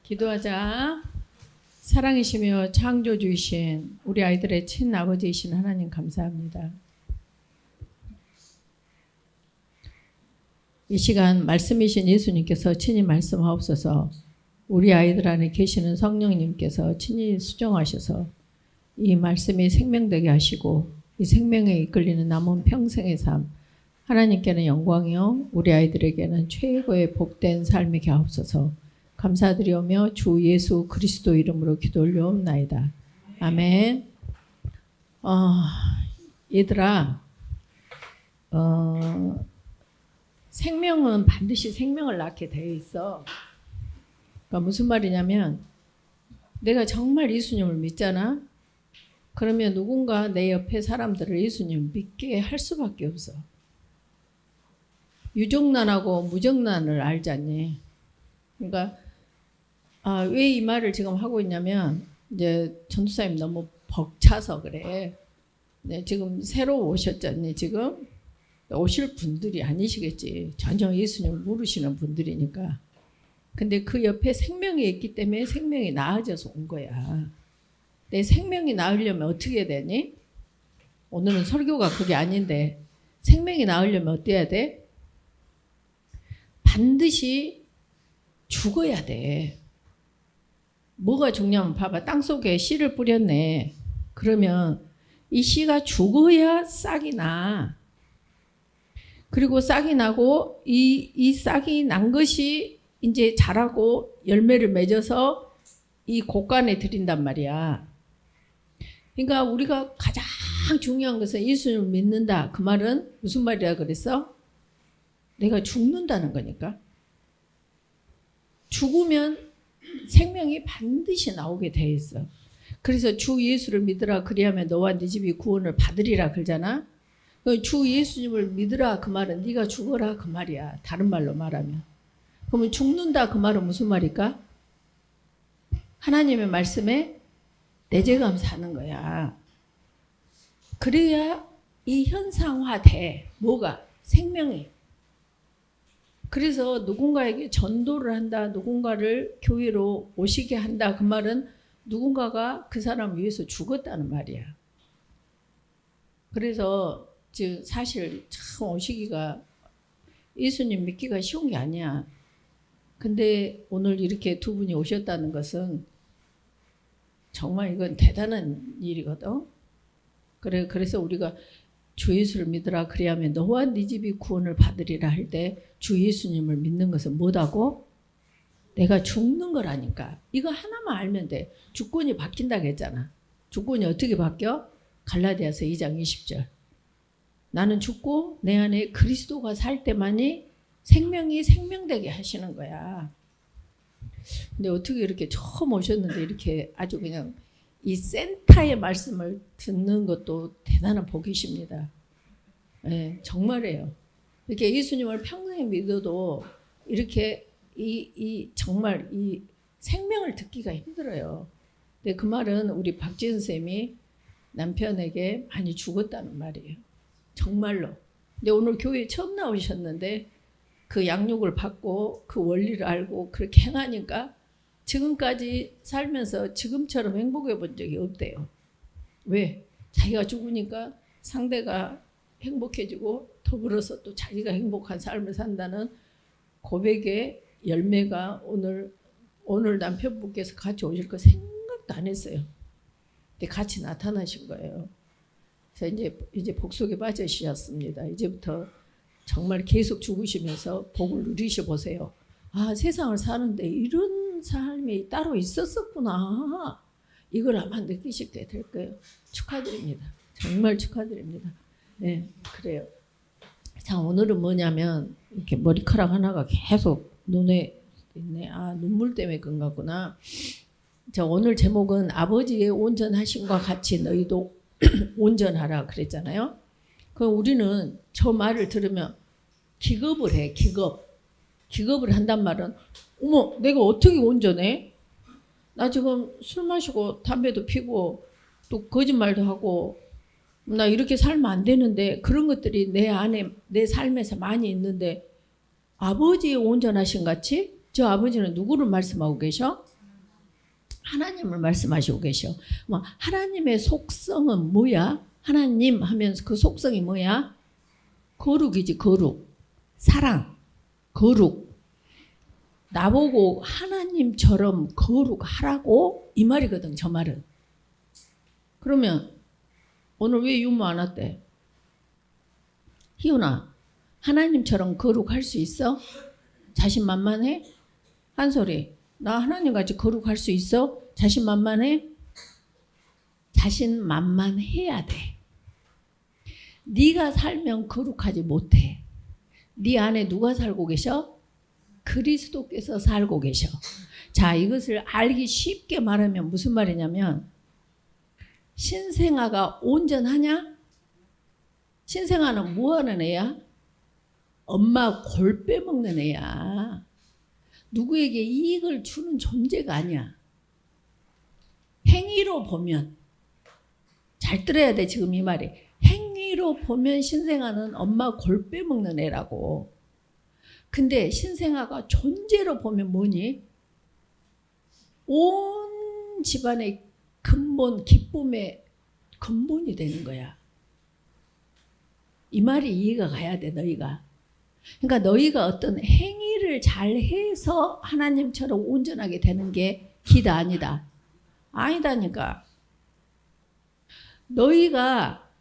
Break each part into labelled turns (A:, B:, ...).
A: 기도하자. 사랑이시며 창조주이신 우리 아이들의 친아버지이신 하나님 감사합니다. 이 시간 말씀이신 예수님께서 친히 말씀하옵소서. 우리 아이들 안에 계시는 성령님께서 친히 수정하셔서 이 말씀이 생명되게 하시고 이 생명에 이끌리는 남은 평생의 삶, 하나님께는 영광이요 우리 아이들에게는 최고의 복된 삶이게 하옵소서. 감사드리오며 주 예수 그리스도 이름으로 기도 올려옵나이다. 아멘. 얘들아, 생명은 반드시 생명을 낳게 되어 있어. 그러니까 무슨 말이냐면 내가 정말 예수님을 믿잖아. 그러면 누군가 내 옆에 사람들을 예수님을 믿게 할 수밖에 없어. 유정란하고 무정란을 알잖니. 그러니까 왜 이 말을 지금 하고 있냐면 이제 전도사님 너무 벅차서 그래. 네, 지금 새로 오셨잖니. 지금 오실 분들이 아니시겠지. 전혀 예수님을 모르시는 분들이니까. 근데 그 옆에 생명이 있기 때문에 생명이 나아져서 온 거야. 내 생명이 나으려면 어떻게 해야 되니? 오늘은 설교가 그게 아닌데 생명이 나으려면 어때야 돼? 반드시 죽어야 돼. 뭐가 중요하면 봐봐. 땅속에 씨를 뿌렸네. 그러면 이 씨가 죽어야 싹이 나. 그리고 싹이 나고 이 싹이 난 것이 이제 자라고 열매를 맺어서 이 곳간에 들인단 말이야. 그러니까 우리가 가장 중요한 것은 예수님을 믿는다. 그 말은 무슨 말이라 그랬어? 내가 죽는다는 거니까. 죽으면 생명이 반드시 나오게 돼 있어. 그래서 주 예수를 믿으라 그리하면 너와 네 집이 구원을 받으리라 그러잖아. 주 예수님을 믿으라 그 말은 네가 죽어라 그 말이야. 다른 말로 말하면. 그러면 죽는다 그 말은 무슨 말일까? 하나님의 말씀에 내재감 사는 거야. 그래야 이 현상화돼. 뭐가? 생명이. 그래서 누군가에게 전도를 한다, 누군가를 교회로 오시게 한다. 그 말은 누군가가 그 사람 위해서 죽었다는 말이야. 그래서 사실 참 오시기가 예수님 믿기가 쉬운 게 아니야. 근데 오늘 이렇게 두 분이 오셨다는 것은 정말 이건 대단한 일이거든. 그래서 우리가 주 예수를 믿으라 그리하면 너와 네 집이 구원을 받으리라 할 때 주 예수님을 믿는 것은 뭐다고? 내가 죽는 거라니까. 이거 하나만 알면 돼. 주권이 바뀐다고 했잖아. 주권이 어떻게 바뀌어? 갈라디아서 2장 20절. 나는 죽고 내 안에 그리스도가 살 때만이 생명이 생명되게 하시는 거야. 근데 어떻게 이렇게 처음 오셨는데 이렇게 아주 그냥 이 센터의 말씀을 듣는 것도 대단한 복이십니다. 네, 정말이에요. 이렇게 예수님을 평생 믿어도 이렇게 정말 이 생명을 듣기가 힘들어요. 근데 그 말은 우리 박지은 쌤이 남편에게 많이 죽었다는 말이에요. 정말로. 근데 오늘 교회에 처음 나오셨는데 그 양육을 받고 그 원리를 알고 그렇게 행하니까 지금까지 살면서 지금처럼 행복해 본 적이 없대요. 왜? 자기가 죽으니까 상대가 행복해지고 더불어서 또 자기가 행복한 삶을 산다는 고백의 열매가 오늘 남편분께서 같이 오실 거 생각도 안 했어요. 근데 같이 나타나신 거예요. 그래서 이제 복속에 빠지셨습니다. 이제부터 정말 계속 죽으시면서 복을 누리셔 보세요. 세상을 사는데 이런 삶이 따로 있었었구나. 이걸 아마 느끼실 될 거예요. 축하드립니다. 정말 축하드립니다. 네, 그래요. 자, 오늘은 뭐냐면 이렇게 머리카락 하나가 계속 눈에 있네. 눈물 때문에 그런 거구나. 자, 오늘 제목은 아버지의 온전하심과 같이 너희도 온전하라 그랬잖아요. 그럼 우리는 저 말을 들으면 기겁을 해. 기겁을 한단 말은 어머 내가 어떻게 온전해? 나 지금 술 마시고 담배도 피고 또 거짓말도 하고 나 이렇게 살면 안 되는데 그런 것들이 내 안에 내 삶에서 많이 있는데 아버지의 온전하신 같이 저 아버지는 누구를 말씀하고 계셔? 하나님을 말씀하시고 계셔. 뭐 하나님의 속성은 뭐야? 하나님 하면서 그 속성이 뭐야? 거룩이지, 거룩. 사랑, 거룩. 나보고 하나님처럼 거룩하라고 이 말이거든, 저 말은. 그러면 오늘 왜 유모 안 왔대? 희훈아, 하나님처럼 거룩할 수 있어? 자신만만해? 한 소리. 나 하나님같이 거룩할 수 있어? 자신만만해? 자신만만해야 돼. 네가 살면 거룩하지 못해. 네 안에 누가 살고 계셔? 그리스도께서 살고 계셔. 자, 이것을 알기 쉽게 말하면 무슨 말이냐면 신생아가 온전하냐? 신생아는 뭐하는 애야? 엄마 골 빼먹는 애야. 누구에게 이익을 주는 존재가 아니야. 행위로 보면, 잘 들어야 돼 지금 이 말이. 행위로 보면 신생아는 엄마 골 빼먹는 애라고. 근데 신생아가 존재로 보면 뭐니? 온 집안의 근본, 기쁨의 근본이 되는 거야. 이 말이 이해가 가야 돼, 너희가. 그러니까 너희가 어떤 행위를 잘해서 하나님처럼 온전하게 되는 게 기다 아니다. 아니다니까. 너희가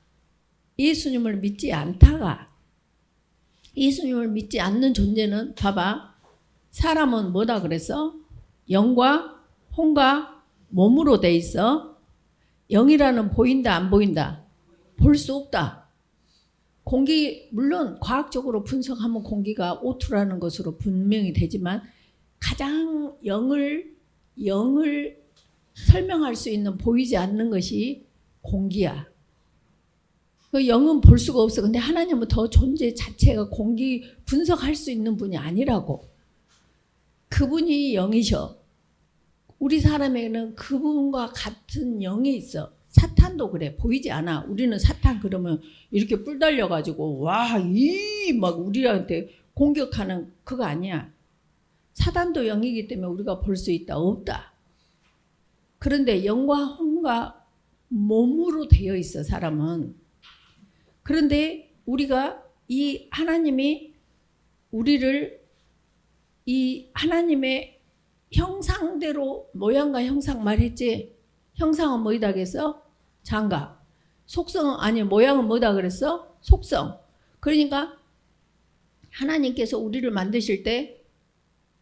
A: 예수님을 믿지 않다가, 예수님을 믿지 않는 존재는 봐봐. 사람은 뭐다 그랬어? 영과 혼과 몸으로 돼 있어. 영이라는 보인다 안 보인다? 볼 수 없다. 공기, 물론 과학적으로 분석하면 공기가 O2라는 것으로 분명히 되지만 가장 영을 설명할 수 있는 보이지 않는 것이 공기야. 그 영은 볼 수가 없어. 근데 하나님은 더 존재 자체가 공기 분석할 수 있는 분이 아니라고. 그분이 영이셔. 우리 사람에게는 그분과 같은 영이 있어. 사탄도 그래. 보이지 않아. 우리는 사탄 그러면 이렇게 뿔 달려가지고 와, 막 우리한테 공격하는 그거 아니야. 사탄도 영이기 때문에 우리가 볼 수 있다. 없다. 그런데 영과 혼과 몸으로 되어 있어, 사람은. 그런데 우리가 이 하나님이 우리를 이 하나님의 형상대로, 모양과 형상 말했지? 형상은 뭐이다 그랬어? 장갑. 속성은, 아니, 모양은 뭐다 그랬어? 속성. 그러니까 하나님께서 우리를 만드실 때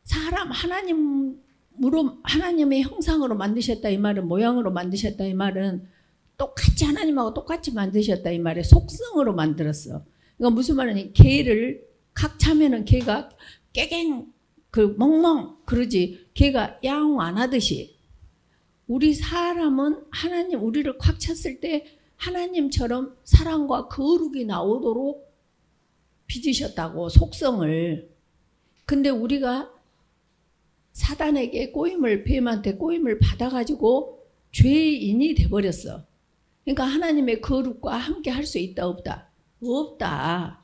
A: 사람 하나님으로, 하나님의 형상으로 만드셨다 이 말은, 모양으로 만드셨다 이 말은 똑같이 하나님하고 똑같이 만드셨다 이 말에 속성으로 만들었어. 그러니까 무슨 말이냐? 개를 각 차면은 개가 깨갱 그 멍멍 그러지. 개가 야옹 안 하듯이 우리 사람은 하나님 우리를 꽉 찼을 때 하나님처럼 사랑과 거룩이 나오도록 빚으셨다고, 속성을. 근데 우리가 사단에게 꼬임을, 뱀한테 꼬임을 받아가지고 죄인이 돼버렸어. 그러니까 하나님의 거룩과 함께 할 수 있다 없다? 없다.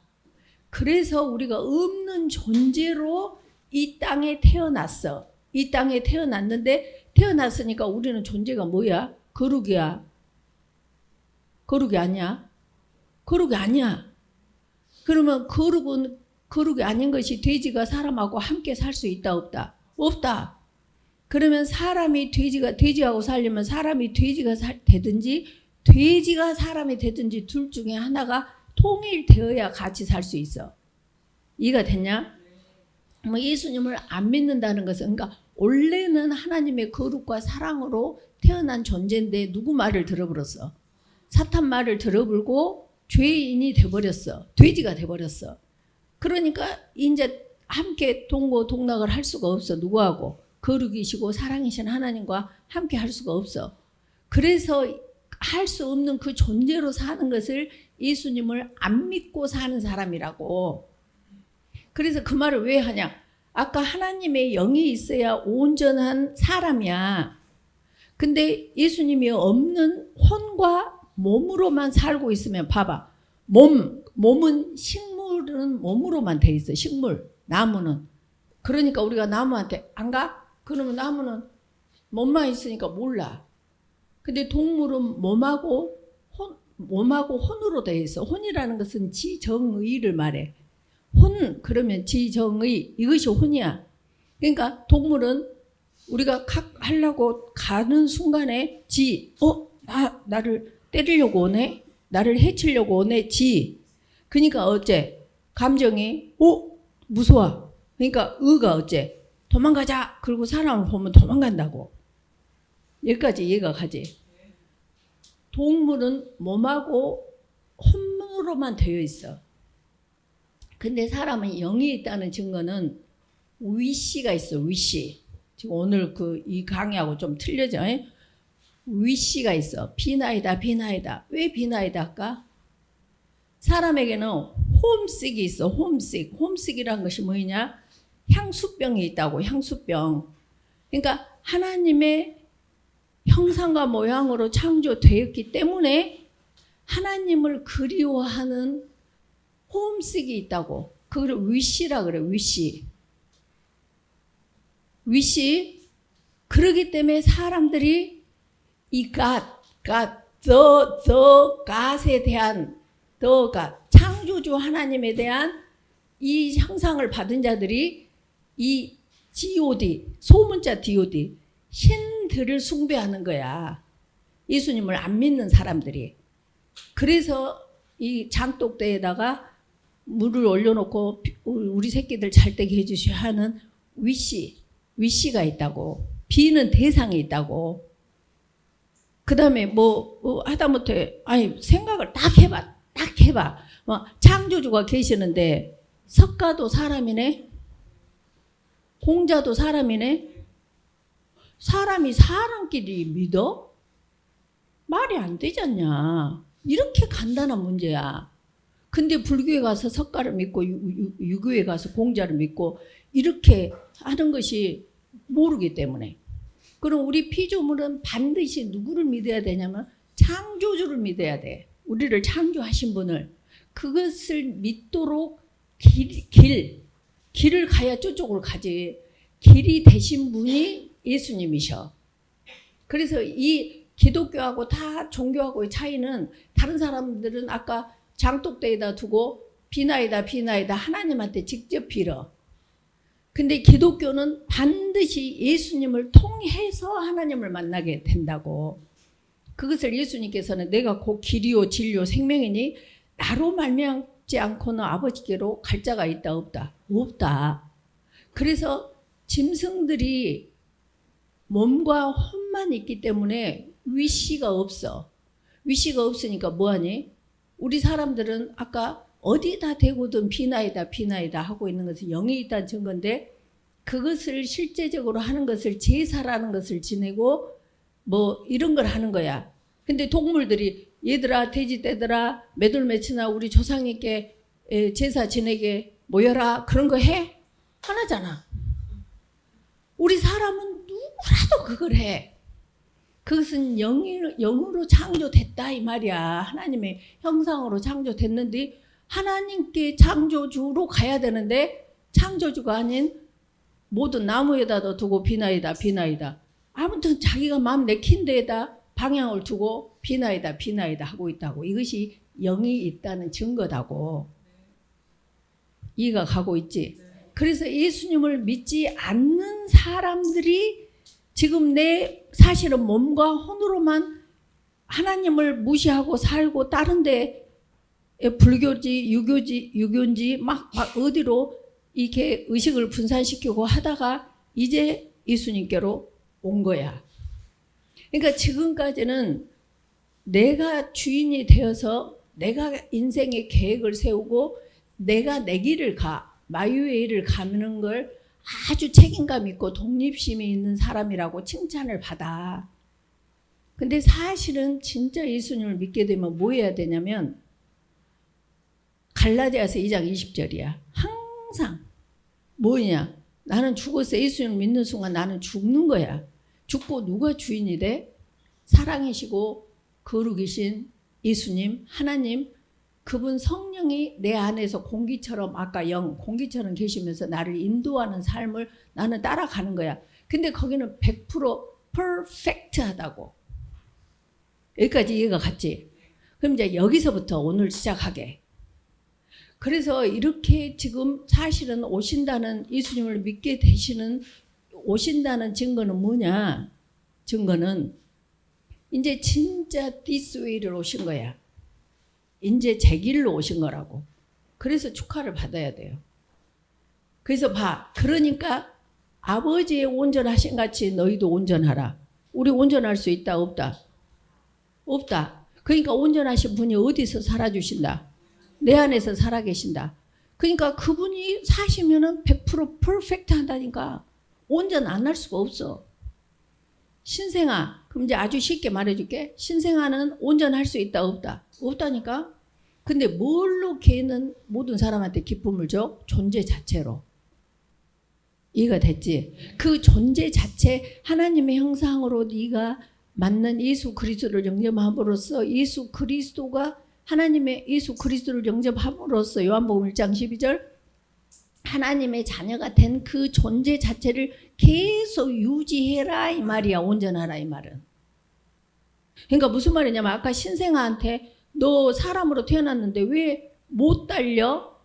A: 그래서 우리가 없는 존재로 이 땅에 태어났어. 이 땅에 태어났는데, 태어났으니까 우리는 존재가 뭐야? 거룩이야. 거룩이 아니야? 거룩이 아니야. 그러면 거룩은 거룩이 아닌 것이 돼지가 사람하고 함께 살 수 있다 없다? 없다. 그러면 사람이 돼지하고 살려면 사람이 돼지가 되든지 돼지가 사람이 되든지 둘 중에 하나가 통일되어야 같이 살 수 있어. 이해가 됐냐? 뭐 예수님을 안 믿는다는 것은, 그러니까 원래는 하나님의 거룩과 사랑으로 태어난 존재인데 누구 말을 들어버렸어? 사탄 말을 들어버리고 죄인이 돼버렸어. 돼지가 돼버렸어. 그러니까 이제 함께 동거동락을 할 수가 없어. 누구하고? 거룩이시고 사랑이신 하나님과 함께 할 수가 없어. 그래서 할 수 없는 그 존재로 사는 것을 예수님을 안 믿고 사는 사람이라고. 그래서 그 말을 왜 하냐? 아까 하나님의 영이 있어야 온전한 사람이야. 근데 예수님이 없는 혼과 몸으로만 살고 있으면, 봐봐. 몸은, 식물은 몸으로만 돼 있어. 식물, 나무는. 그러니까 우리가 나무한테 안 가? 그러면 나무는 몸만 있으니까 몰라. 근데 동물은 몸하고 혼으로 되어 있어. 혼이라는 것은 지정의를 말해. 혼 그러면 지정의 이것이 혼이야. 그러니까 동물은 우리가 하려고 가는 순간에 나를 때리려고 오네, 나를 해치려고 오네, 그러니까 어째 감정이 무서워. 그러니까 의가 어째 도망가자. 그리고 사람을 보면 도망간다고. 여기까지 이해가 가지. 동물은 몸하고 혼으로만 되어 있어. 근데 사람은 영이 있다는 증거는 위시가 있어. 위시. 지금 오늘 이 강의하고 좀 틀려져. 위시가 있어. 비나이다. 왜 비나이다 할까? 사람에게는 홈식이 있어. 홈식이란 것이 뭐냐? 향수병이 있다고. 향수병. 그러니까 하나님의 형상과 모양으로 창조되었기 때문에 하나님을 그리워하는 홈식이 있다고. 그걸 위시라 그래. 위시. 그러기 때문에 사람들이 이 God에 대한 창조주 하나님에 대한 이 형상을 받은 자들이 이 God, 소문자 DOD, 신들을 숭배하는 거야. 예수님을 안 믿는 사람들이. 그래서 이 장독대에다가 물을 올려놓고 우리 새끼들 잘 되게 해주셔야 하는 위시가 있다고. 비는 대상이 있다고. 그 다음에 하다못해 생각을 딱 해봐. 창조주가 계시는데 석가도 사람이네, 공자도 사람이네. 사람이 사람끼리 믿어? 말이 안 되지 않냐. 이렇게 간단한 문제야. 근데 불교에 가서 석가를 믿고 유교에 가서 공자를 믿고 이렇게 하는 것이 모르기 때문에. 그럼 우리 피조물은 반드시 누구를 믿어야 되냐면 창조주를 믿어야 돼. 우리를 창조하신 분을. 그것을 믿도록 길을 가야 저쪽으로 가지. 길이 되신 분이 예수님이셔. 그래서 이 기독교하고 다 종교하고의 차이는, 다른 사람들은 아까 장독대에다 두고 비나이다 하나님한테 직접 빌어. 근데 기독교는 반드시 예수님을 통해서 하나님을 만나게 된다고. 그것을 예수님께서는 내가 곧 길이요 진리요 생명이니 나로 말미암지 않고는 아버지께로 갈 자가 있다 없다? 없다. 그래서 짐승들이 몸과 혼만 있기 때문에 위시가 없어. 위시가 없으니까 뭐하니? 우리 사람들은 아까 어디다 대고든 비나이다 하고 있는 것은 영이 있다는 증거인데, 그것을 실제적으로 하는 것을 제사라는 것을 지내고 이런 걸 하는 거야. 근데 동물들이 얘들아 돼지 떼들아 매돌매치나 우리 조상님께 제사 지내게 모여라 그런 거 해? 안 하잖아. 우리 사람은 누구라도 그걸 해. 그것은 영으로 창조됐다 이 말이야. 하나님의 형상으로 창조됐는데 하나님께 창조주로 가야 되는데 창조주가 아닌 모든 나무에다 두고 비나이다. 아무튼 자기가 마음 내킨 데에다 방향을 두고 비나이다 하고 있다고. 이것이 영이 있다는 증거다고. 이해가 가고 있지? 그래서 예수님을 믿지 않는 사람들이 지금 사실은 몸과 혼으로만 하나님을 무시하고 살고 다른 데 불교지 유교인지 막 어디로 이렇게 의식을 분산시키고 하다가 이제 예수님께로 온 거야. 그러니까 지금까지는 내가 주인이 되어서 내가 인생의 계획을 세우고 내가 내 길을 마유의 일을 가는 걸 아주 책임감 있고 독립심이 있는 사람이라고 칭찬을 받아. 근데 사실은 진짜 예수님을 믿게 되면 뭐 해야 되냐면 갈라디아서 2장 20절이야. 항상 뭐냐? 나는 죽었어. 예수님을 믿는 순간 나는 죽는 거야. 죽고 누가 주인이 돼? 사랑이시고 거룩이신 예수님, 하나님, 그분 성령이 내 안에서 공기처럼, 아까 공기처럼 계시면서 나를 인도하는 삶을 나는 따라가는 거야. 근데 거기는 100% 퍼펙트하다고. 여기까지 이해가 갔지? 그럼 이제 여기서부터 오늘 시작하게. 그래서 이렇게 지금 사실은 오신다는 예수님을 믿게 되시는 오신다는 증거는 뭐냐? 증거는 이제 진짜 this way를 오신 거야. 이제 제 길로 오신 거라고. 그래서 축하를 받아야 돼요. 그래서 봐. 그러니까 아버지의 온전하신 같이 너희도 온전하라. 우리 온전할 수 있다 없다? 없다. 그러니까 온전하신 분이 어디서 살아주신다? 내 안에서 살아계신다. 그러니까 그분이 사시면은 100% 퍼펙트 한다니까. 온전 안 할 수가 없어. 신생아, 그럼 이제 아주 쉽게 말해줄게. 신생아는 온전할 수 있다 없다? 없다니까. 근데 뭘로 걔는 모든 사람한테 기쁨을 줘? 존재 자체로. 이해가 됐지? 그 존재 자체 하나님의 형상으로 네가 맞는 예수 그리스도를 영접함으로써 예수 그리스도가 하나님의 예수 그리스도를 영접함으로써 요한복음 1장 12절 하나님의 자녀가 된 그 존재 자체를 계속 유지해라 이 말이야. 온전하라 이 말은. 그러니까 무슨 말이냐면 아까 신생아한테 너 사람으로 태어났는데 왜 못 달려?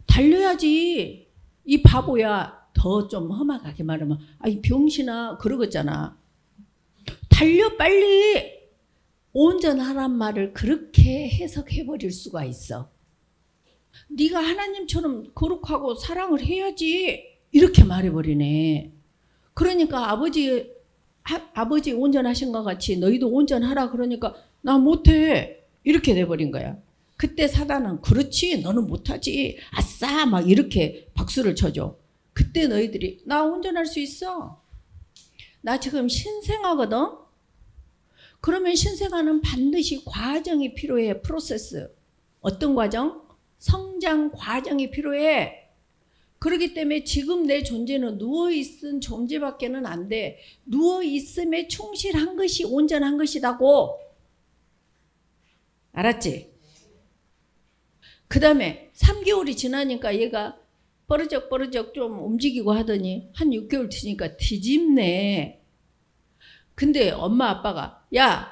A: 달려야지. 이 바보야. 더 좀 험악하게 말하면 이 병신아 그러겠잖아. 달려 빨리. 온전하란 말을 그렇게 해석해버릴 수가 있어. 네가 하나님처럼 거룩하고 사랑을 해야지. 이렇게 말해버리네. 그러니까 아버지 온전하신 것 같이 너희도 온전하라 그러니까 나 못해. 이렇게 돼버린 거야. 그때 사단은 그렇지 너는 못하지. 아싸 막 이렇게 박수를 쳐줘. 그때 너희들이 나 온전할 수 있어. 나 지금 신생아거든. 그러면 신생아는 반드시 과정이 필요해. 프로세스. 어떤 과정? 성장 과정이 필요해. 그렇기 때문에 지금 내 존재는 누워있은 존재밖에는 안 돼. 누워있음에 충실한 것이 온전한 것이라고. 알았지? 그 다음에 3개월이 지나니까 얘가 버르적버르적 좀 움직이고 하더니 한 6개월 지니까 뒤집네. 근데 엄마 아빠가 야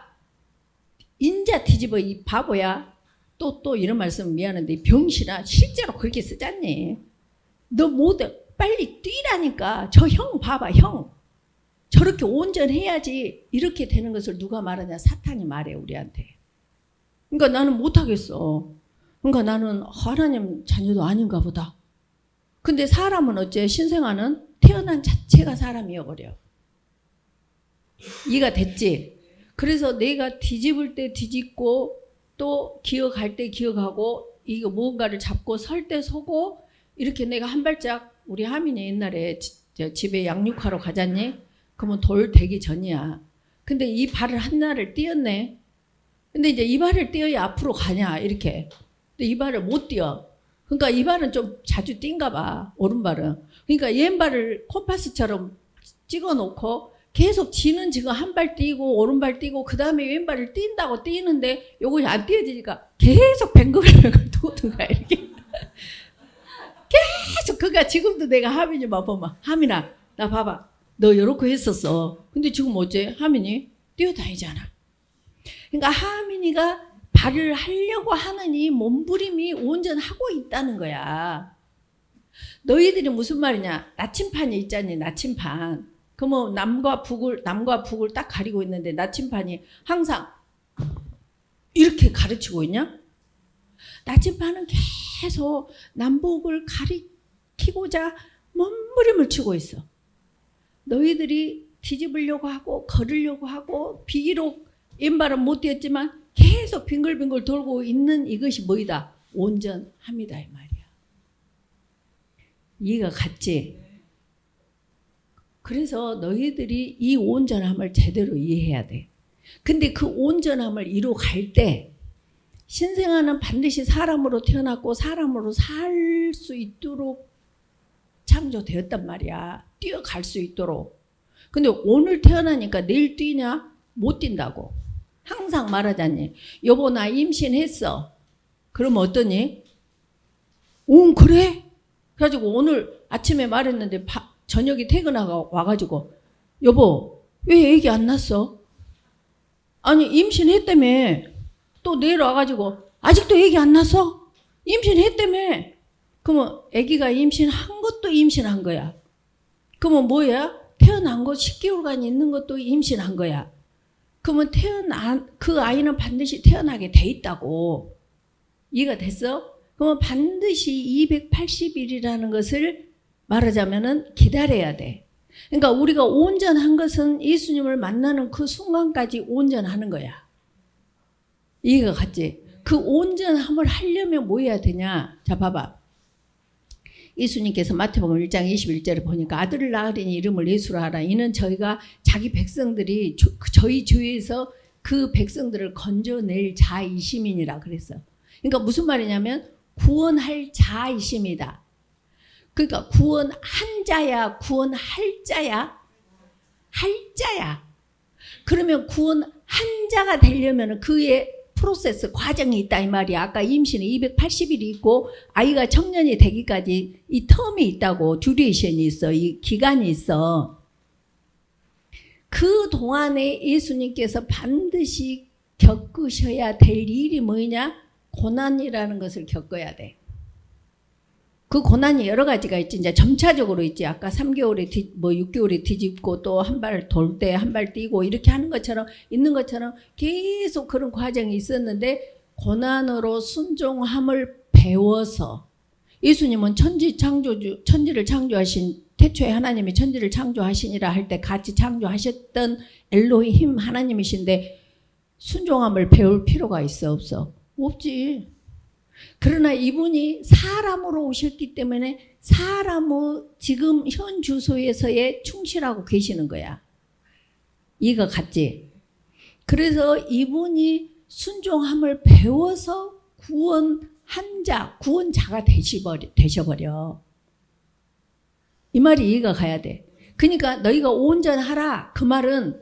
A: 인자 뒤집어 이 바보야. 또 이런 말씀 미안한데 병신아 실제로 그렇게 쓰잖니. 너 뭐든 빨리 뛰라니까. 저 형 봐봐 형. 저렇게 온전해야지. 이렇게 되는 것을 누가 말하냐? 사탄이 말해 우리한테. 그러니까 나는 못하겠어. 그러니까 나는 하나님 자녀도 아닌가 보다. 근데 사람은 어째? 신생아는 태어난 자체가 사람이어버려. 이해가 됐지? 그래서 내가 뒤집을 때 뒤집고 또 기억할 때 기억하고 이거 무언가를 잡고 설 때 서고 이렇게 내가 한 발짝 우리 하민이 옛날에 집에 양육하러 가잖니? 그러면 돌 되기 전이야. 근데 이 발을 하나를 띄었네. 근데 이제 이 발을 띄어야 앞으로 가냐 이렇게. 근데 이 발을 못 띄어. 그러니까 이 발은 좀 자주 뛴가 봐. 오른발은. 그러니까 왼발을 콤파스처럼 찍어놓고 계속 지는 지금 한 발 뛰고 오른발 뛰고 그 다음에 왼발을 뛴다고 뛰는데 요것이 안 뛰어지니까 계속 뱅글뱅글 도는 거야 이렇게. 계속 그러니까 지금도 내가 하민이만 보면 하민아 나 봐봐 너 요렇게 했었어. 근데 지금 어째 하민이 뛰어다니잖아. 그러니까 하민이가 발을 하려고 하는 이 몸부림이 온전하고 있다는 거야. 너희들이 무슨 말이냐? 나침판이 있잖니 나침판. 그러면 남과 북을 딱 가리고 있는데 나침판이 항상 이렇게 가르치고 있냐? 나침판은 계속 남북을 가리키고자 몸부림을 치고 있어. 너희들이 뒤집으려고 하고 걸으려고 하고 비록 왼발은 못 뛰었지만 계속 빙글빙글 돌고 있는 이것이 뭐이다? 온전함이다 이 말이야. 이해가 갔지? 그래서 너희들이 이 온전함을 제대로 이해해야 돼. 근데 그 온전함을 이루어갈 때 신생아는 반드시 사람으로 태어났고 사람으로 살 수 있도록 창조되었단 말이야. 뛰어갈 수 있도록. 근데 오늘 태어나니까 내일 뛰냐? 못 뛴다고. 항상 말하잖니. 여보 나 임신했어. 그러면 어떠니? 응 그래? 그래가지고 오늘 아침에 말했는데 저녁에 퇴근하고 와가지고 여보 왜 얘기 안 났어? 아니 임신했다며. 또 내일 와가지고 아직도 얘기 안 났어? 임신했다며. 그러면 아기가 임신한 것도 임신한 거야. 그러면 뭐야? 태어난 거 10개월간 있는 것도 임신한 거야. 그러면 그 아이는 반드시 태어나게 돼 있다고. 이해가 됐어? 그러면 반드시 280일이라는 것을 말하자면은 기다려야 돼. 그러니까 우리가 온전한 것은 예수님을 만나는 그 순간까지 온전하는 거야. 이해가 갔지? 그 온전함을 하려면 뭐 해야 되냐? 자, 봐봐. 예수님께서 마태복음 1장 21절에 보니까 아들을 낳으리니 이름을 예수라 하라. 이는 저희가 자기 백성들이 저희 주위에서 그 백성들을 건져낼 자이심이니라 그랬어. 그러니까 무슨 말이냐면 구원할 자이심이다. 그러니까 구원한 자야, 구원할 자야, 할 자야. 그러면 구원한 자가 되려면 그의 프로세스, 과정이 있다 이 말이야. 아까 임신에 280일이 있고 아이가 청년이 되기까지 이 텀이 있다고, 듀레이션이 있어, 이 기간이 있어. 그 동안에 예수님께서 반드시 겪으셔야 될 일이 뭐냐? 고난이라는 것을 겪어야 돼. 그 고난이 여러 가지가 있지. 이제 점차적으로 있지. 아까 3개월에 6개월에 뒤집고 또 한 발 돌 때 한 발 뛰고 이렇게 하는 것처럼 있는 것처럼 계속 그런 과정이 있었는데 고난으로 순종함을 배워서 예수님은 천지를 창조하신 태초에 하나님이 천지를 창조하시니라 할 때 같이 창조하셨던 엘로힘 하나님이신데 순종함을 배울 필요가 있어 없어? 없지. 그러나 이분이 사람으로 오셨기 때문에 사람의 지금 현 주소에서의 충실하고 계시는 거야. 이거 같지? 그래서 이분이 순종함을 배워서 구원자가 되셔버려. 이 말이 이해가 가야 돼. 그러니까 너희가 온전하라. 그 말은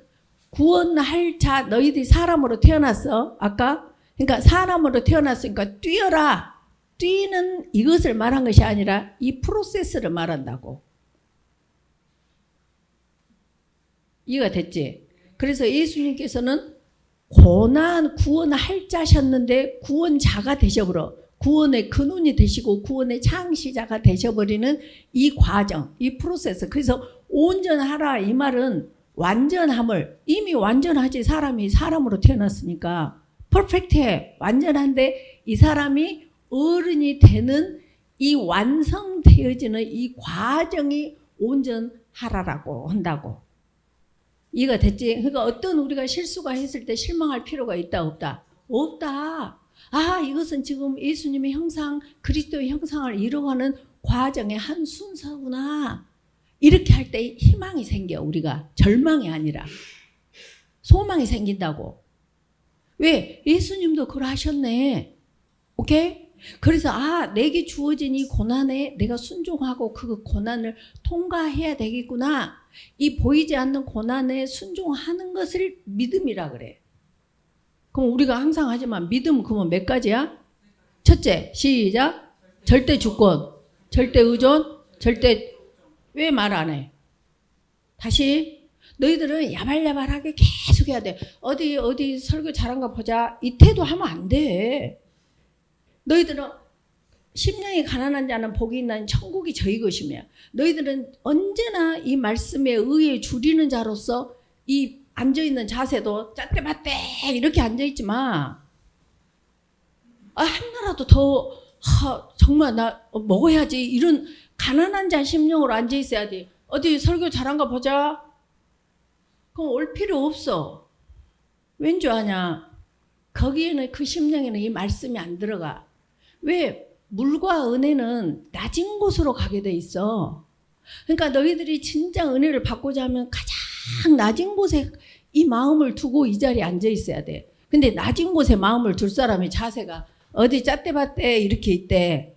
A: 구원할 자, 너희들이 사람으로 태어났어. 아까? 그러니까 사람으로 태어났으니까 뛰어라. 뛰는 이것을 말한 것이 아니라 이 프로세스를 말한다고. 이해가 됐지? 그래서 예수님께서는 구원할 자셨는데 구원자가 되셔버려. 구원의 근원이 되시고 구원의 창시자가 되셔버리는 이 과정, 이 프로세스. 그래서 온전하라 이 말은 완전함을, 이미 완전하지. 사람이 사람으로 태어났으니까 퍼펙트해, 완전한데 이 사람이 어른이 되는 이 완성되어지는 이 과정이 온전하라라고 한다고. 이해가 됐지? 그러니까 어떤 우리가 실수가 했을 때 실망할 필요가 있다 없다? 없다. 아, 이것은 지금 예수님의 형상, 그리스도의 형상을 이루어가는 과정의 한 순서구나. 이렇게 할 때 희망이 생겨. 우리가 절망이 아니라 소망이 생긴다고. 왜? 예수님도 그러하셨네. 오케이? 그래서 내게 주어진 이 고난에 내가 순종하고 그 고난을 통과해야 되겠구나. 이 보이지 않는 고난에 순종하는 것을 믿음이라 그래. 그럼 우리가 항상 하지만 믿음 그러면 몇 가지야? 첫째, 시작. 절대 주권, 절대 의존, 왜 말 안 해? 다시. 너희들은 야발야발하게 계속 해야 돼. 어디 설교 잘한가 보자. 이 태도 하면 안 돼. 너희들은 심령이 가난한 자는 복이 있나니 천국이 저희 것이며, 너희들은 언제나 이 말씀에 의해 줄이는 자로서 이 앉아있는 자세도 잣대밭대 이렇게 앉아있지 마. 하나라도 더 정말 나 먹어야지 이런 가난한 자 심령으로 앉아있어야 돼. 어디 설교 잘한가 보자. 그럼 올 필요 없어. 왠 줄 아냐? 거기에는 그 심령에는 이 말씀이 안 들어가. 왜? 물과 은혜는 낮은 곳으로 가게 돼 있어. 그러니까 너희들이 진짜 은혜를 받고자 하면 가장 낮은 곳에 이 마음을 두고 이 자리에 앉아 있어야 돼. 근데 낮은 곳에 마음을 둘 사람이 자세가 어디 잣대밭대 이렇게 있대.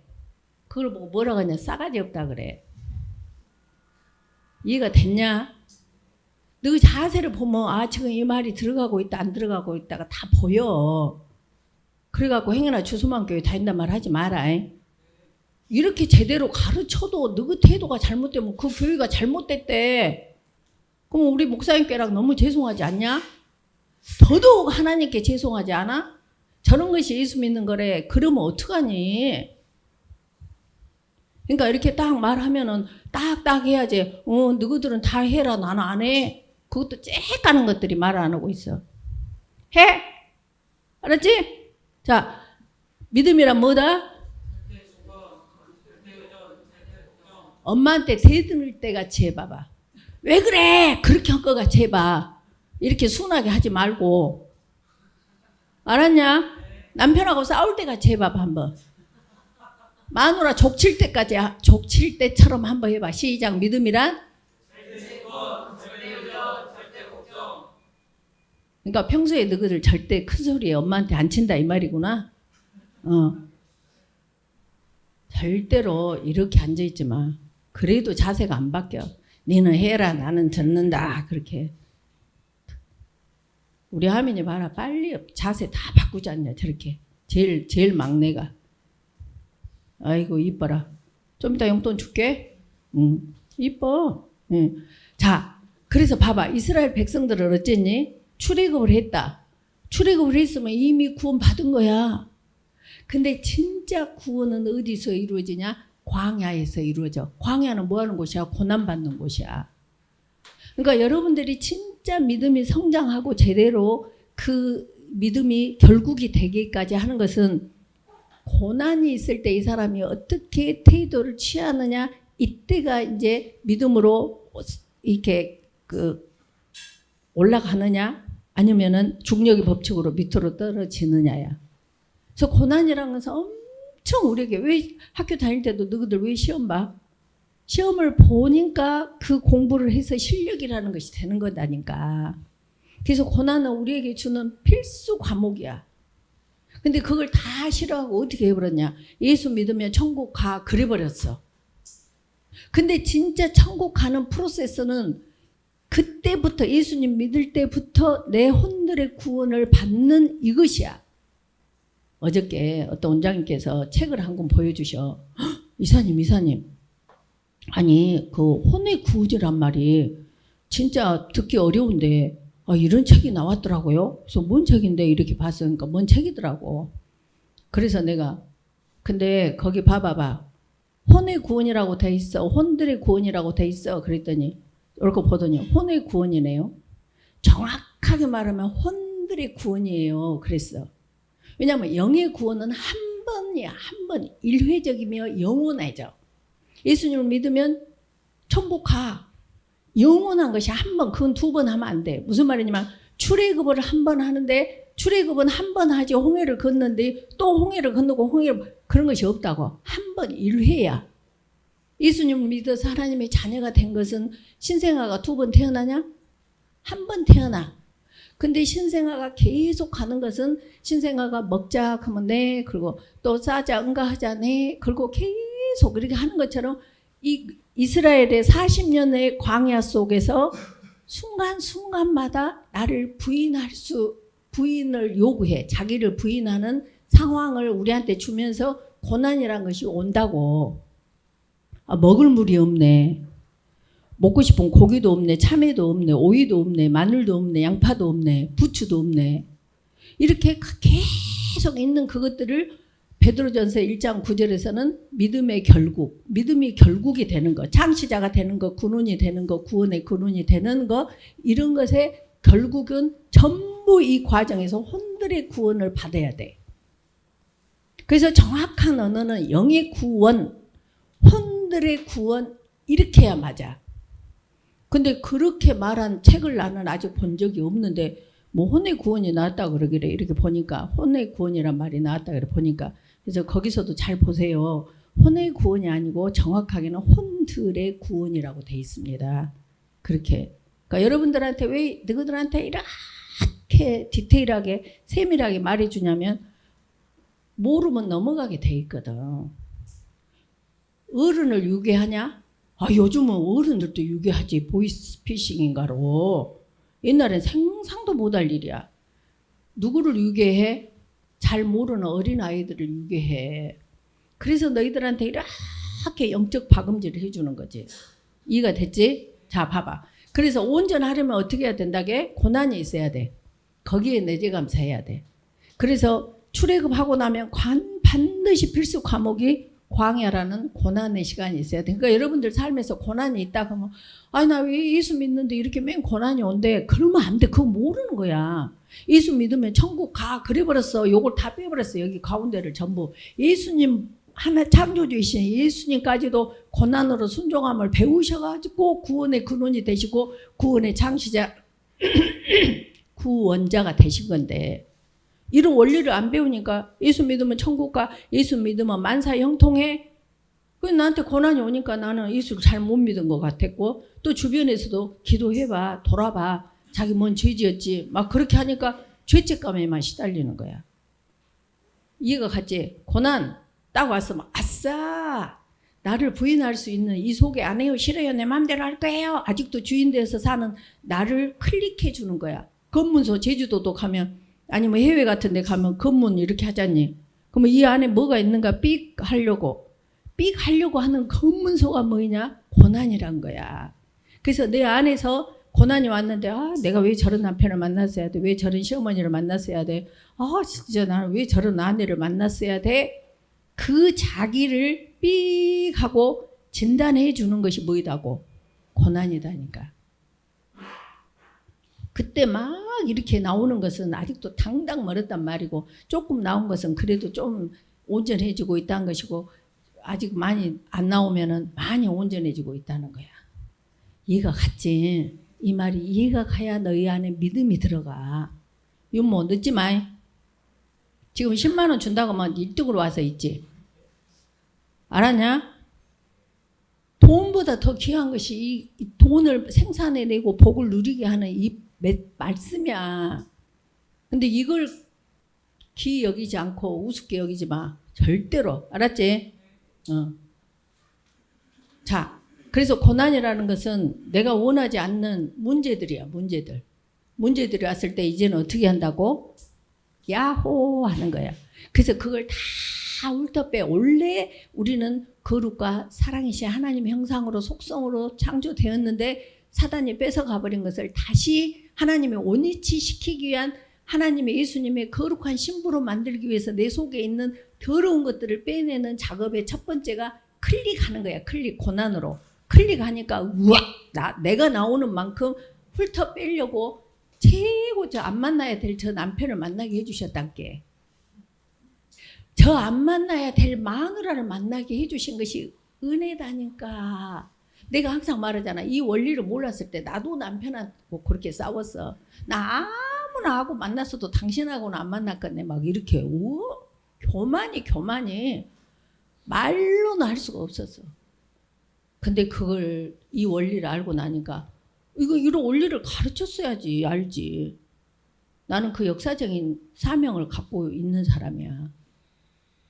A: 그걸 보고 뭐라고 하냐? 싸가지 없다 그래. 이해가 됐냐? 너 자세를 보면 지금 이 말이 들어가고 있다 안 들어가고 있다가 다 보여. 그래갖고 행여나 주소만 교회 다닌단 말 하지 마라. 이렇게 제대로 가르쳐도 너 태도가 잘못되면 그 교회가 잘못됐대. 그럼 우리 목사님께랑 너무 죄송하지 않냐? 더더욱 하나님께 죄송하지 않아? 저런 것이 예수 믿는 거래. 그러면 어떡하니? 그러니까 이렇게 딱 말하면은 딱딱 해야지. 너희들은 다 해라. 나는 안 해. 그것도 쬐까는 것들이 말을 안 하고 있어. 해! 알았지? 자, 믿음이란 뭐다? 엄마한테 대들 때 같이 해봐봐. 왜 그래? 그렇게 할 것 같이 해봐. 이렇게 순하게 하지 말고. 알았냐? 남편하고 싸울 때 같이 해봐봐 한번. 마누라 족칠 때까지 족칠 때처럼 한번 해봐. 시작. 믿음이란? 그러니까 평소에 너희들 절대 큰 소리에 엄마한테 안 친다 이 말이구나. 절대로 이렇게 앉아있지 마. 그래도 자세가 안 바뀌어. 너는 해라 나는 듣는다. 그렇게. 우리 하민이 봐라. 빨리 자세 다 바꾸지 않냐 저렇게. 제일 막내가. 아이고 이뻐라. 좀 이따 용돈 줄게. 이뻐. 자, 그래서 봐봐. 이스라엘 백성들을 어쨌니? 출애굽을 했다. 출애굽을 했으면 이미 구원 받은 거야. 근데 진짜 구원은 어디서 이루어지냐? 광야에서 이루어져. 광야는 뭐 하는 곳이야? 고난받는 곳이야. 그러니까 여러분들이 진짜 믿음이 성장하고 제대로 그 믿음이 결국이 되기까지 하는 것은 고난이 있을 때 이 사람이 어떻게 태도를 취하느냐, 이때가 이제 믿음으로 이렇게 올라가느냐, 아니면은 중력의 법칙으로 밑으로 떨어지느냐야. 그래서 고난이라는 것은 엄청 우리에게, 왜 학교 다닐 때도 너희들 왜 시험 봐? 시험을 보니까 그 공부를 해서 실력이라는 것이 되는 거다니까. 그래서 고난은 우리에게 주는 필수 과목이야. 근데 그걸 다 싫어하고 어떻게 해버렸냐? 예수 믿으면 천국 가, 그래버렸어. 근데 진짜 천국 가는 프로세스는 그때부터, 예수님 믿을 때부터 내 혼들의 구원을 받는 이것이야. 어저께 어떤 원장님께서 책을 한 권 보여주셔. 이사님. 아니, 그 혼의 구원이란 말이 진짜 듣기 어려운데, 이런 책이 나왔더라고요. 그래서 뭔 책인데 이렇게 봤으니까 뭔 책이더라고. 그래서 내가, 근데 거기 봐봐봐. 혼의 구원이라고 돼 있어. 혼들의 구원이라고 돼 있어. 그랬더니, 이렇게 보더니 혼의 구원이네요. 정확하게 말하면 혼들의 구원이에요. 그랬어. 왜냐하면 영의 구원은 한 번이야. 한 번. 일회적이며 영원해져. 예수님을 믿으면 천국 가. 영원한 것이 한 번, 그건 두 번 하면 안 돼. 무슨 말이냐면 출애굽을 한 번 하는데, 출애굽은 한 번 하지 홍해를 건너는데 또 홍해를 건너고 그런 것이 없다고. 한 번 일회야. 예수님을 믿어서 하나님의 자녀가 된 것은 신생아가 두 번 태어나냐? 한 번 태어나. 근데 신생아가 계속 가는 것은, 신생아가 먹자 하면 네, 그리고 또 싸자 응가하자 네, 그리고 계속 이렇게 하는 것처럼 이 이스라엘의 40년의 광야 속에서 순간순간마다 나를 부인을 요구해. 자기를 부인하는 상황을 우리한테 주면서 고난이란 것이 온다고. 먹을 물이 없네. 먹고 싶은 고기도 없네. 참외도 없네. 오이도 없네. 마늘도 없네. 양파도 없네. 부추도 없네. 이렇게 계속 있는 그것들을 베드로전서 1장 9절에서는 믿음의 결국, 믿음이 결국이 되는 것, 창시자가 되는 것, 근원이 되는 것, 구원의 근원이 되는 것, 이런 것의 결국은 전부 이 과정에서 혼들의 구원을 받아야 돼. 그래서 정확한 언어는 영의 구원, 혼들의 구원, 이렇게 해야 맞아. 근데 그렇게 말한 책을 나는 아직 본 적이 없는데, 뭐 혼의 구원이 나왔다 그러길래 이렇게 보니까, 혼의 구원이란 말이 나왔다 그래 보니까, 그래서 거기서도 잘 보세요. 혼의 구원이 아니고 정확하게는 혼들의 구원이라고 돼 있습니다. 그렇게. 그러니까 여러분들한테 왜 너희들한테 이렇게 디테일하게 세밀하게 말해주냐면, 모르면 넘어가게 돼 있거든. 어른을 유괴하냐? 요즘은 어른들도 유괴하지. 보이스피싱인가로. 옛날엔 상상도 못할 일이야. 누구를 유괴해? 잘 모르는 어린아이들을 유괴해. 그래서 너희들한테 이렇게 영적 박음질을 해주는 거지. 이해가 됐지? 자, 봐봐. 그래서 온전하려면 어떻게 해야 된다게? 고난이 있어야 돼. 거기에 내재감사해야 돼. 그래서 출애굽하고 나면 반드시 필수 과목이 광야라는 고난의 시간이 있어야 돼. 그러니까 여러분들 삶에서 고난이 있다 그러면 아니 나 왜 예수 믿는데 이렇게 맨 고난이 온대. 그러면 안 돼. 그거 모르는 거야. 예수 믿으면 천국 가. 그래버렸어. 요걸 다 빼버렸어. 여기 가운데를 전부. 예수님 하나 창조주이신 예수님까지도 고난으로 순종함을 배우셔가지고 구원의 근원이 되시고 구원의 창시자 구원자가 되신 건데 이런 원리를 안 배우니까 예수 믿으면 천국 가, 예수 믿으면 만사 형통해. 그래서 나한테 고난이 오니까 나는 예수를 잘 못 믿은 것 같았고 또 주변에서도 기도해봐, 돌아봐. 자기 뭔 죄 지었지. 막 그렇게 하니까 죄책감에만 시달리는 거야. 이해가 갔지? 고난 딱 와서 막 아싸! 나를 부인할 수 있는 이 속에 안 해요, 싫어요, 내 마음대로 할 거예요. 아직도 주인 돼서 사는 나를 클릭해 주는 거야. 검문소 제주도도 가면 아니면 해외 같은 데 가면 검문 이렇게 하잖니. 그러면 이 안에 뭐가 있는가 삑 하려고 하는 검문소가 뭐냐? 고난이란 거야. 그래서 내 안에서 고난이 왔는데 내가 왜 저런 남편을 만났어야 돼? 왜 저런 시어머니를 만났어야 돼? 진짜 나는 왜 저런 아내를 만났어야 돼? 그 자기를 삑 하고 진단해 주는 것이 뭐이다고? 고난이다니까. 그때 막 이렇게 나오는 것은 아직도 당당 멀었단 말이고 조금 나온 것은 그래도 좀 온전해지고 있다는 것이고 아직 많이 안 나오면은 많이 온전해지고 있다는 거야. 이해가 갔지? 이 말이 이해가 가야 너희 안에 믿음이 들어가. 이거 뭐 늦지 마. 지금 10만 원 준다고 하면 1등으로 와서 있지. 알았냐? 돈보다 더 귀한 것이 이 돈을 생산해내고 복을 누리게 하는 이 말씀이야. 근데 이걸 귀히 여기지 않고 우습게 여기지 마. 절대로. 알았지? 자, 그래서 고난이라는 것은 내가 원하지 않는 문제들이야. 문제들이 왔을 때 이제는 어떻게 한다고? 야호 하는 거야. 그래서 그걸 다 훑어빼. 원래 우리는 거룩과 사랑이신 하나님의 형상으로 속성으로 창조되었는데 사단이 뺏어가버린 것을 다시 하나님의 원위치 시키기 위한 하나님의 예수님의 거룩한 신부로 만들기 위해서 내 속에 있는 더러운 것들을 빼내는 작업의 첫 번째가 클릭하는 거야. 고난으로. 클릭하니까 우와! 내가 나오는 만큼 훑어 빼려고 최고 안 만나야 될 저 남편을 만나게 해주셨단께. 저 안 만나야 될 마누라를 만나게 해주신 것이 은혜다니까. 내가 항상 말하잖아. 이 원리를 몰랐을 때 나도 남편하고 그렇게 싸웠어. 나 아무나 하고 만났어도 당신하고는 안 만났겠네. 막 이렇게 교만이 말로는 할 수가 없었어. 근데 그걸 이 원리를 알고 나니까 이런 원리를 가르쳤어야지 알지. 나는 그 역사적인 사명을 갖고 있는 사람이야.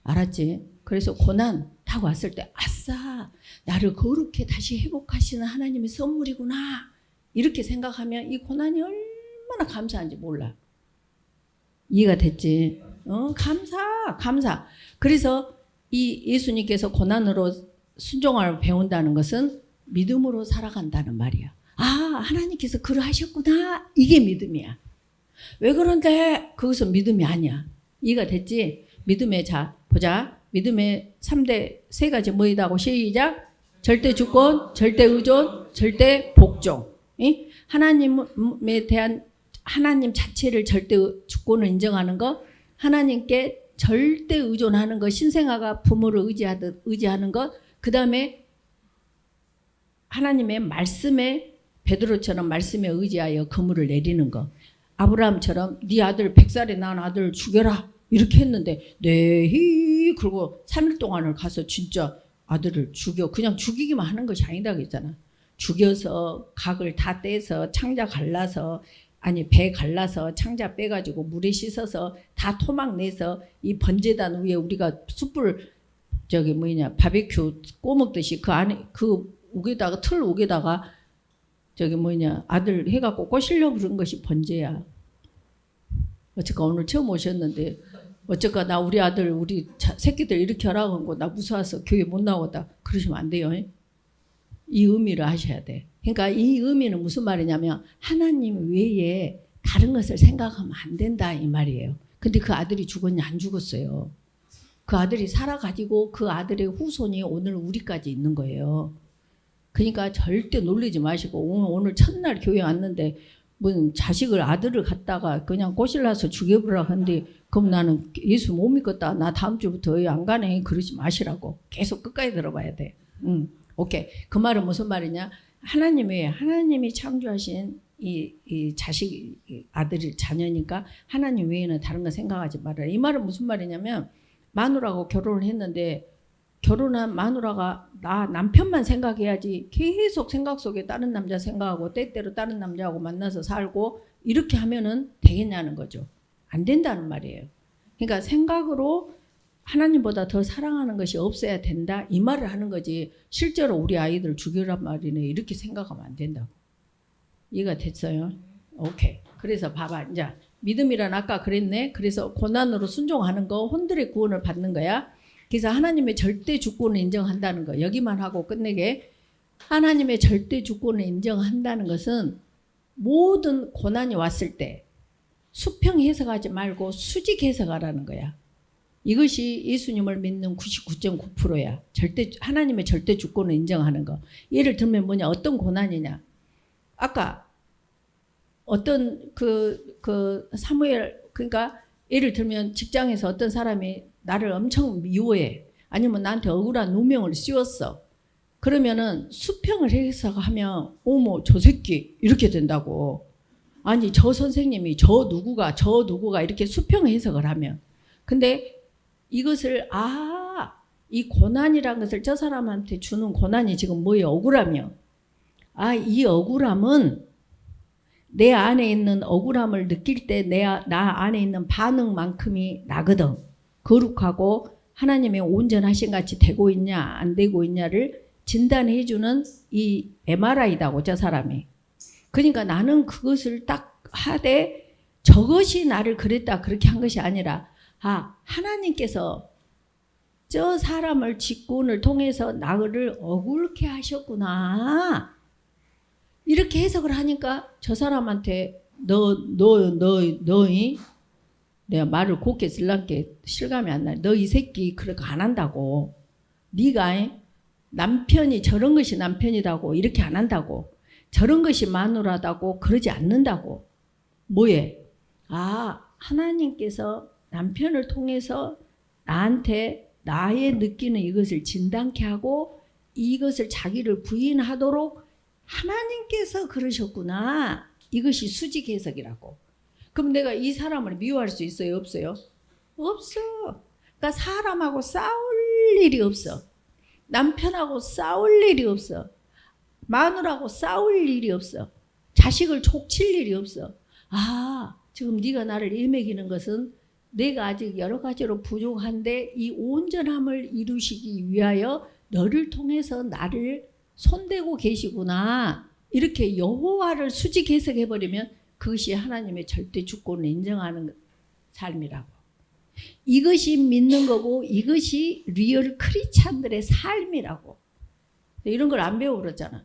A: 알았지? 그래서 고난 타고 왔을 때 아싸 나를 거룩해 다시 회복하시는 하나님의 선물이구나 이렇게 생각하면 이 고난이 얼마나 감사한지 몰라. 이해가 됐지? 감사. 그래서 이 예수님께서 고난으로 순종을 배운다는 것은 믿음으로 살아간다는 말이야. 하나님께서 그러하셨구나. 이게 믿음이야. 왜 그런데 그것은 믿음이 아니야. 이해가 됐지? 믿음의 보자. 믿음의 3대 3가지 뭐이다고 시작. 절대 주권, 절대 의존, 절대 복종. 하나님에 대한 하나님 자체를 절대 주권을 인정하는 거, 하나님께 절대 의존하는 거, 신생아가 부모를 의지하는 것, 그 다음에 하나님의 말씀에 베드로처럼 말씀에 의지하여 그물을 내리는 거. 아브라함처럼 네 아들 100살에 낳은 아들을 죽여라 이렇게 했는데 네히 그리고 3일 동안을 가서 진짜 아들을 죽여. 그냥 죽이기만 하는 것이 아니다 그랬잖아. 죽여서 각을 다 떼서 창자 갈라서 배 갈라서 창자 빼가지고 물에 씻어서 다 토막 내서 이 번제단 위에 우리가 숯불 바베큐 꼬먹듯이 그 안에 그 옥에다가 틀 옥에다가 아들 해갖고 꼬시려고 그런 것이 번제야. 어쨌건 오늘 처음 오셨는데 어쨌건 나 우리 아들 우리 새끼들 이렇게 하라고 하고 나 무서워서 교회 못 나오다 그러시면 안 돼요. 이 의미를 하셔야 돼. 그러니까 이 의미는 무슨 말이냐면 하나님 외에 다른 것을 생각하면 안 된다 이 말이에요. 근데 그 아들이 죽었냐? 안 죽었어요. 그 아들이 살아가지고 그 아들의 후손이 오늘 우리까지 있는 거예요. 그러니까 절대 놀리지 마시고 오늘 첫날 교회 왔는데 무슨 자식을 아들을 갖다가 그냥 꼬실라서 죽여보라 하는데 그럼 나는 예수 못 믿겠다. 나 다음 주부터 안 가네. 그러지 마시라고. 계속 끝까지 들어봐야 돼. 오케이. 그 말은 무슨 말이냐? 하나님이 창조하신 이 자식, 아들이 자녀니까 하나님 외에는 다른 거 생각하지 말아라. 이 말은 무슨 말이냐면 마누라하고 결혼을 했는데 결혼한 마누라가 나 남편만 생각해야지 계속 생각 속에 다른 남자 생각하고 때때로 다른 남자하고 만나서 살고 이렇게 하면은 되겠냐는 거죠. 안 된다는 말이에요. 그러니까 생각으로 하나님보다 더 사랑하는 것이 없어야 된다 이 말을 하는 거지 실제로 우리 아이들 죽이란 말이네 이렇게 생각하면 안 된다고. 이해가 됐어요? 오케이. 그래서 봐봐. 이제 믿음이란 아까 그랬네. 그래서 고난으로 순종하는 거 혼들의 구원을 받는 거야. 그래서 하나님의 절대 주권을 인정한다는 거. 여기만 하고 끝내게. 하나님의 절대 주권을 인정한다는 것은 모든 고난이 왔을 때 수평 해석하지 말고 수직 해석하라는 거야. 이것이 예수님을 믿는 99.9%야. 하나님의 절대 주권을 인정하는 거. 예를 들면 뭐냐? 어떤 고난이냐? 아까 어떤 사무엘 그러니까 예를 들면 직장에서 어떤 사람이 나를 엄청 미워해. 아니면 나한테 억울한 누명을 씌웠어. 그러면은 수평을 해석하면 어머 저 새끼 이렇게 된다고. 아니 저 선생님이 저 누구가 이렇게 수평 해석을 하면. 근데 이것을 이 고난이라는 것을 저 사람한테 주는 고난이 지금 뭐예요? 억울함이요. 이 억울함은 내 안에 있는 억울함을 느낄 때 나 안에 있는 반응만큼이 나거든. 거룩하고 하나님의 온전하신 같이 되고 있냐 안 되고 있냐를 진단해주는 이 MRI다고 저 사람이. 그러니까 나는 그것을 딱 하되 저것이 나를 그랬다 그렇게 한 것이 아니라 하나님께서 저 사람을 직분을 통해서 나를 억울케 하셨구나. 이렇게 해석을 하니까 저 사람한테 너이 내가 말을 곱게 쓸란게 실감이 안 나. 너 이 새끼 그렇게 안 한다고. 네가 남편이 저런 것이 남편이라고 이렇게 안 한다고. 저런 것이 마누라다고 그러지 않는다고. 뭐에? 하나님께서 남편을 통해서 나한테 나의 느끼는 이것을 진단케 하고 이것을 자기를 부인하도록 하나님께서 그러셨구나. 이것이 수직 해석이라고. 그럼 내가 이 사람을 미워할 수 있어요? 없어요? 없어. 그러니까 사람하고 싸울 일이 없어. 남편하고 싸울 일이 없어. 마누라하고 싸울 일이 없어. 자식을 족칠 일이 없어. 지금 네가 나를 일먹이는 것은 내가 아직 여러 가지로 부족한데 이 온전함을 이루시기 위하여 너를 통해서 나를 손대고 계시구나. 이렇게 여호와를 수직 해석해버리면 그것이 하나님의 절대 주권을 인정하는 삶이라고. 이것이 믿는 거고 이것이 리얼 크리스찬들의 삶이라고. 이런 걸 안 배우고 그러잖아.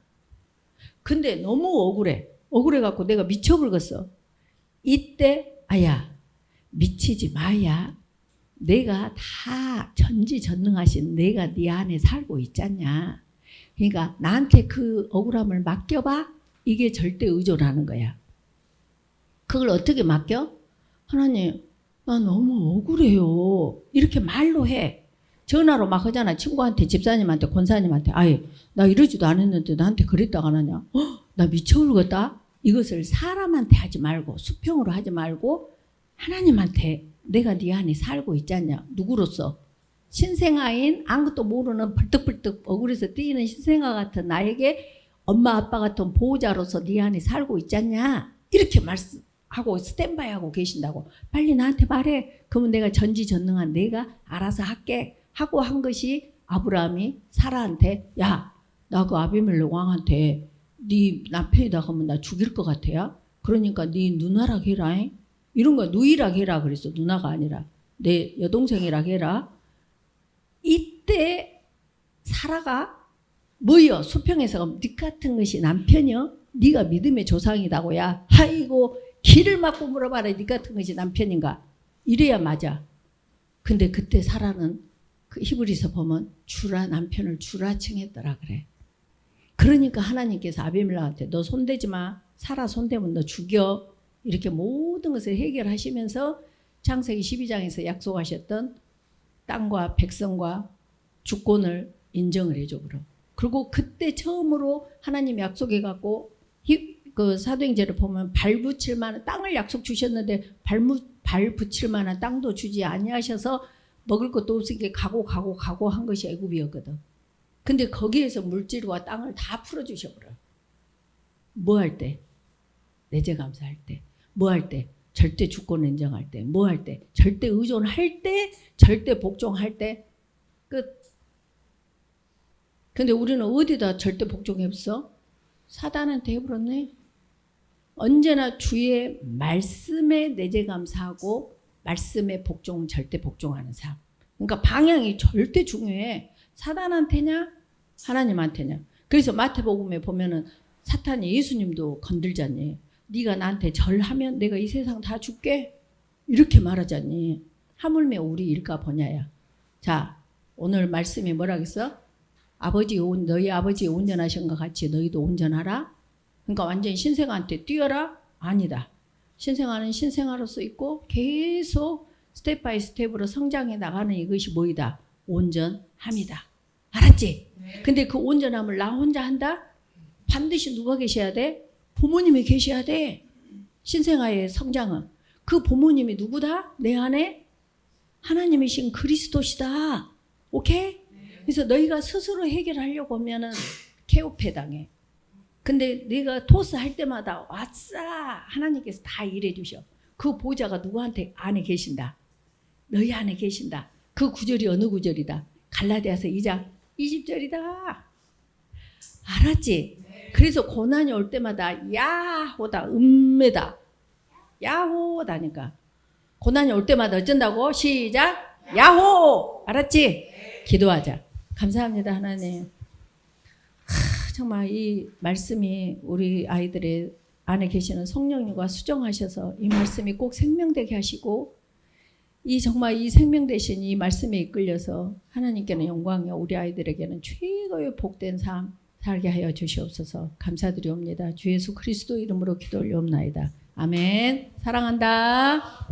A: 근데 너무 억울해갖고 내가 미쳐버렸어. 이때 미치지 마야. 내가 다 전지전능하신 내가 네 안에 살고 있잖냐. 그러니까 나한테 그 억울함을 맡겨봐. 이게 절대 의존하는 거야. 그걸 어떻게 맡겨? 하나님 나 너무 억울해요. 이렇게 말로 해. 전화로 막 하잖아. 친구한테 집사님한테 권사님한테 나 이러지도 않았는데 나한테 그랬다가 하냐. 나 미쳐버리겠다. 이것을 사람한테 하지 말고 수평으로 하지 말고 하나님한테 내가 네 안에 살고 있잖냐. 누구로서? 신생아인 아무것도 모르는 벌떡벌떡 억울해서 뛰는 신생아 같은 나에게 엄마 아빠 같은 보호자로서 네 안에 살고 있잖냐. 이렇게 말씀하고 스탠바이하고 계신다고. 빨리 나한테 말해. 그러면 내가 전지전능한 내가 알아서 할게 하고 한 것이 아브라함이 사라한테 나 그 아비멜렉 왕한테 네 남편이다 하면 나 죽일 것 같아요. 그러니까 네 누나라 해라. 이런 거 누이라 해라 그랬어. 누나가 아니라 내 여동생이라 해라. 이때 사라가 뭐여 수평에서 네 같은 것이 남편이여? 네가 믿음의 조상이다고야. 아이고 길을 막고 물어봐라. 네 같은 것이 남편인가? 이래야 맞아. 근데 그때 사라는 그 히브리서 보면 주라 남편을 주라 칭했더라 그래. 그러니까 하나님께서 아비멜렉한테 너 손대지 마. 사라 손대면 너 죽여. 이렇게 모든 것을 해결하시면서 창세기 12장에서 약속하셨던 땅과 백성과 주권을 인정을 해줘 그럼. 그리고 그때 처음으로 하나님이 약속해 갖고 그 사도행전을 보면 발 붙일 만한 땅을 약속 주셨는데 발 붙일 만한 땅도 주지 아니하셔서 먹을 것도 없으니까 가고 한 것이 애굽이었거든. 근데 거기에서 물질과 땅을 다 풀어주셔버려. 뭐 할 때? 내재감사할 때. 뭐 할 때? 절대 주권 인정할 때. 뭐 할 때? 절대 의존할 때. 절대 복종할 때. 끝. 근데 우리는 어디다 절대 복종했어? 사단한테 해버렸네. 언제나 주의 말씀에 내재감사하고 말씀에 복종 절대 복종하는 삶. 그러니까 방향이 절대 중요해. 사단한테냐 하나님한테냐. 그래서 마태복음에 보면은 사탄이 예수님도 건들잖니. 네가 나한테 절하면 내가 이 세상 다 줄게. 이렇게 말하잖니. 하물며 우리 일까 보냐야. 자, 오늘 말씀이 뭐라겠어? 너희 아버지 온전하신 것 같이 너희도 온전하라. 그러니까 완전히 신생아한테 뛰어라? 아니다. 신생아는 신생아로서 있고 계속 스텝 바이 스텝으로 성장해 나가는 이것이 뭐이다? 온전함이다. 알았지? 네. 근데 그 온전함을 나 혼자 한다? 반드시 누가 계셔야 돼? 부모님이 계셔야 돼. 신생아의 성장은. 그 부모님이 누구다? 내 안에 하나님이신 그리스도시다. 오케이? 그래서 너희가 스스로 해결하려고 하면은 케오페 당해. 근데 네가 토스 할 때마다 왔싸 하나님께서 다 일해 주셔. 그 보좌가 누구한테 안에 계신다. 너희 안에 계신다. 그 구절이 어느 구절이다? 갈라디아서 2장 20절이다. 알았지? 그래서 고난이 올 때마다 야호다. 음메다. 야호다니까. 고난이 올 때마다 어쩐다고? 시작. 야호. 알았지? 기도하자. 감사합니다 하나님. 정말 이 말씀이 우리 아이들의 안에 계시는 성령님과 수정하셔서 이 말씀이 꼭 생명되게 하시고 정말 이 생명 되신 이 말씀에 이끌려서 하나님께는 영광이요 우리 아이들에게는 최고의 복된 삶 살게 하여 주시옵소서. 감사드리옵니다. 주 예수 그리스도 이름으로 기도 올리옵나이다. 아멘. 사랑한다.